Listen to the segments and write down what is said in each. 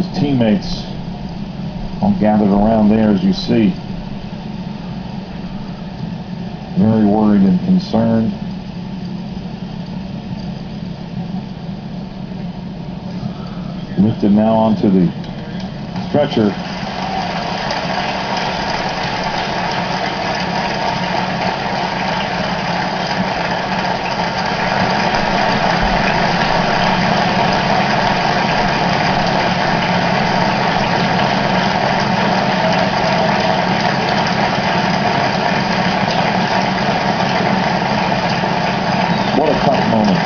His teammates all gathered around there, as you see. Very worried and concerned. Lifted now onto the stretcher. What a tough moment.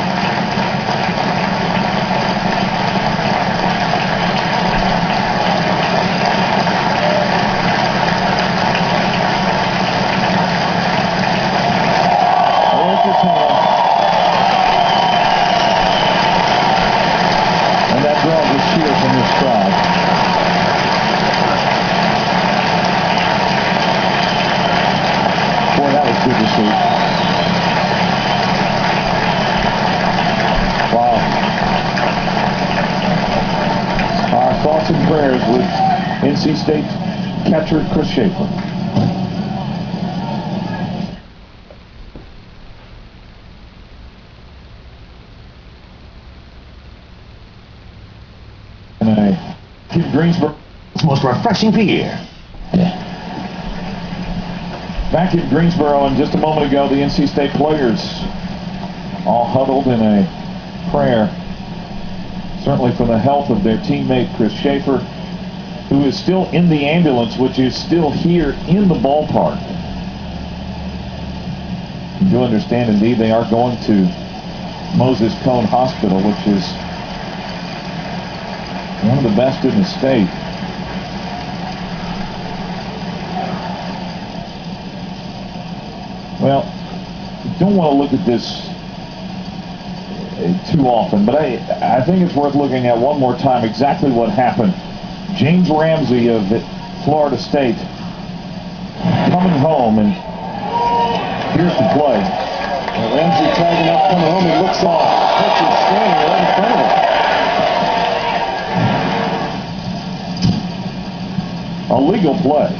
And that draws a cheer from this crowd. Boy, that was good to see. Wow. Our thoughts and prayers with NC State catcher Chris Schaeffer. Greensboro. It's most refreshing beer. Back in Greensboro, and just a moment ago, the NC State players all huddled in a prayer, certainly for the health of their teammate Chris Schaeffer, who is still in the ambulance, which is still here in the ballpark. You do understand, indeed, they are going to Moses Cone Hospital, which is one of the best in the state. Well, don't want to look at this too often, but I think it's worth looking at one more time exactly what happened. James Ramsey of Florida State coming home, and here's the play. Ramsey tagging up, coming home, he looks off. Pitcher standing right in front of him. A legal play.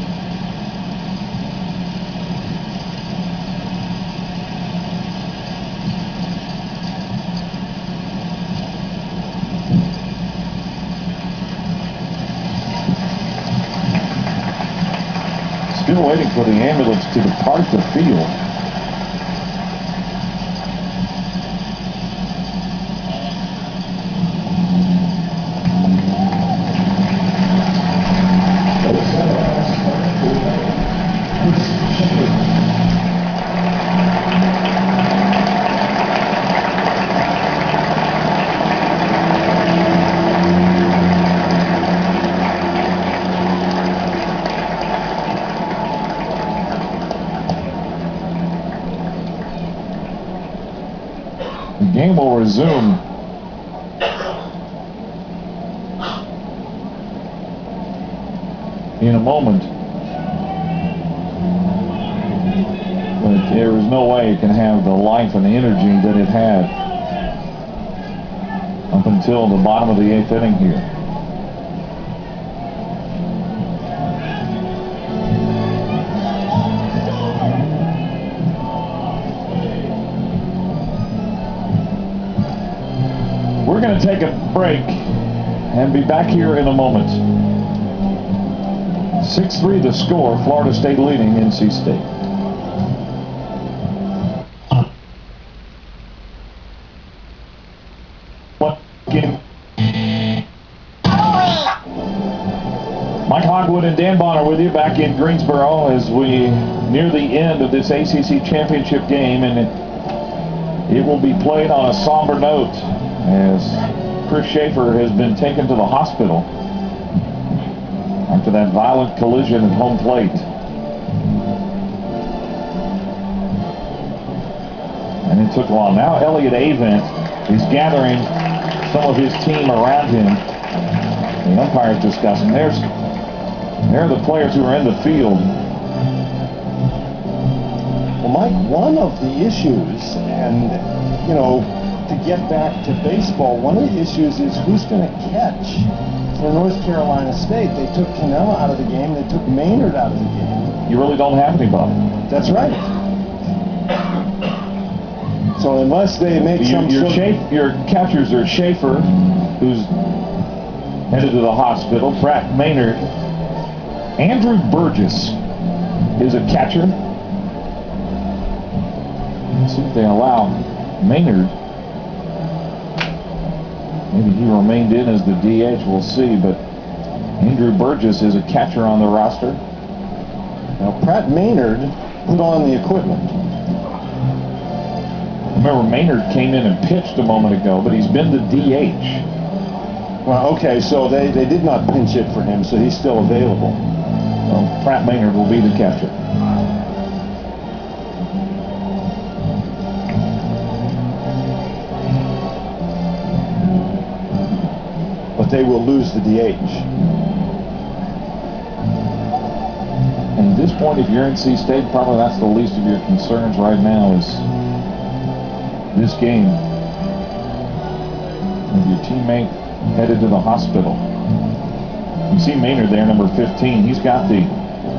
Still waiting for the ambulance to depart the field. The game will resume in a moment. But there is no way it can have the life and the energy that it had up until the bottom of the 8th inning here. We're going to take a break and be back here in a moment. 6-3 the score, Florida State leading NC State. Mike Hogwood and Dan Bonner with you back in Greensboro as we near the end of this ACC Championship game, and it will be played on a somber note as Chris Schaeffer has been taken to the hospital after that violent collision at home plate. And it took a while. Now Elliot Avent is gathering some of his team around him. The umpire is discussing. There are the players who are in the field. Well, Mike, one of the issues, and, you know, to get back to baseball, one of the issues is who's going to catch for North Carolina State. They took Canella out of the game. They took Maynard out of the game. You really don't have anybody. That's right. So unless they make your catchers are Schaeffer, who's headed to the hospital, Pratt Maynard. Andrew Burgess is a catcher. Let's see if they allow Maynard. Maybe he remained in as the DH, we'll see, but Andrew Burgess is a catcher on the roster. Now Pratt Maynard put on the equipment. Remember, Maynard came in and pitched a moment ago, but he's been the DH. Well, okay, so they did not pinch hit for him, so he's still available. Well, Pratt Maynard will be the catcher. But they will lose the DH. And at this point, if you're NC State, probably that's the least of your concerns right now is this game. With your teammate headed to the hospital. You see Maynard there, number 15. He's got the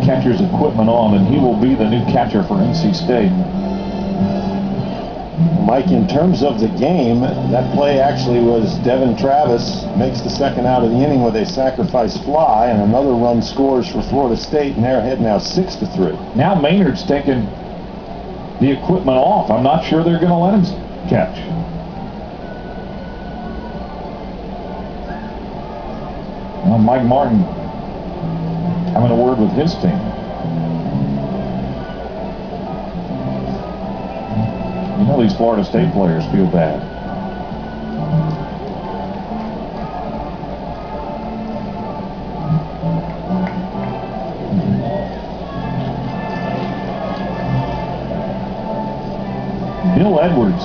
catcher's equipment on, and he will be the new catcher for NC State. Mike, in terms of the game, that play actually was Devin Travis makes the second out of the inning with a sacrifice fly, and another run scores for Florida State, and they're ahead now 6-3. Now Maynard's taken the equipment off. I'm not sure they're going to let him catch. Well, Mike Martin having a word with his team. You know these Florida State players feel bad. Bill Edwards,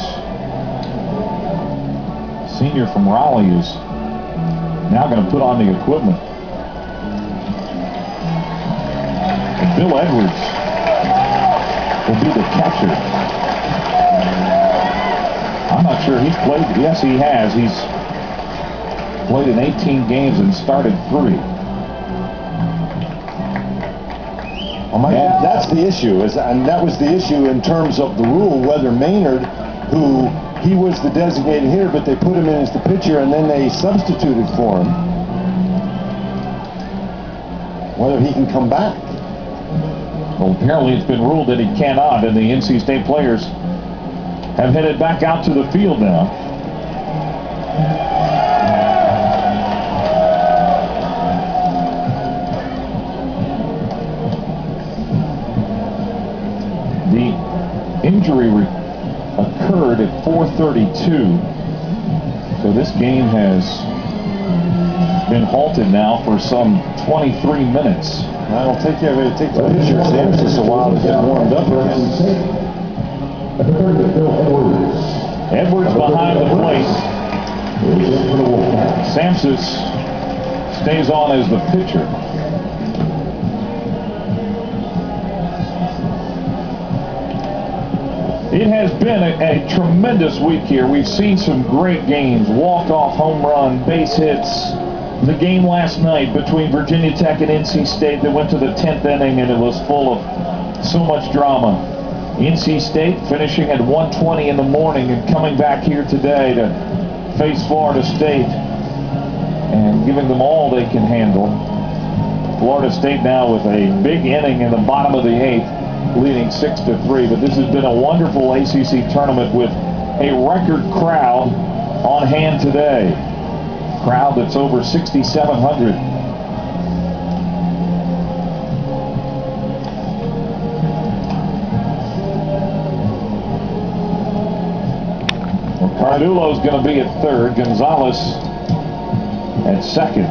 senior from Raleigh, is now going to put on the equipment. And Bill Edwards will be the catcher. I'm not sure he's played. Yes, he has. He's played in 18 games and started 3. Well, Mike, that's the issue, and that was the issue in terms of the rule, whether Maynard, who he was the designated hitter, but they put him in as the pitcher, and then they substituted for him, whether he can come back. Well, apparently it's been ruled that he cannot, and the NC State players have headed back out to the field now. The injury occurred at 4:32, so this game has been halted now for some 23 minutes. I don't think you have to take the picture. It's just a while to get warmed up again. Edwards behind the plate. Sampson stays on as the pitcher. It has been a tremendous week here. We've seen some great games. Walk-off home run, base hits. The game last night between Virginia Tech and NC State that went to the 10th inning, and it was full of so much drama. NC State finishing at 1:20 in the morning and coming back here today to face Florida State and giving them all they can handle. Florida State now with a big inning in the bottom of the 8th, leading 6-3. But this has been a wonderful ACC tournament with a record crowd on hand today. Crowd that's over 6,700. Cardulo's going to be at third. Gonzalez at second.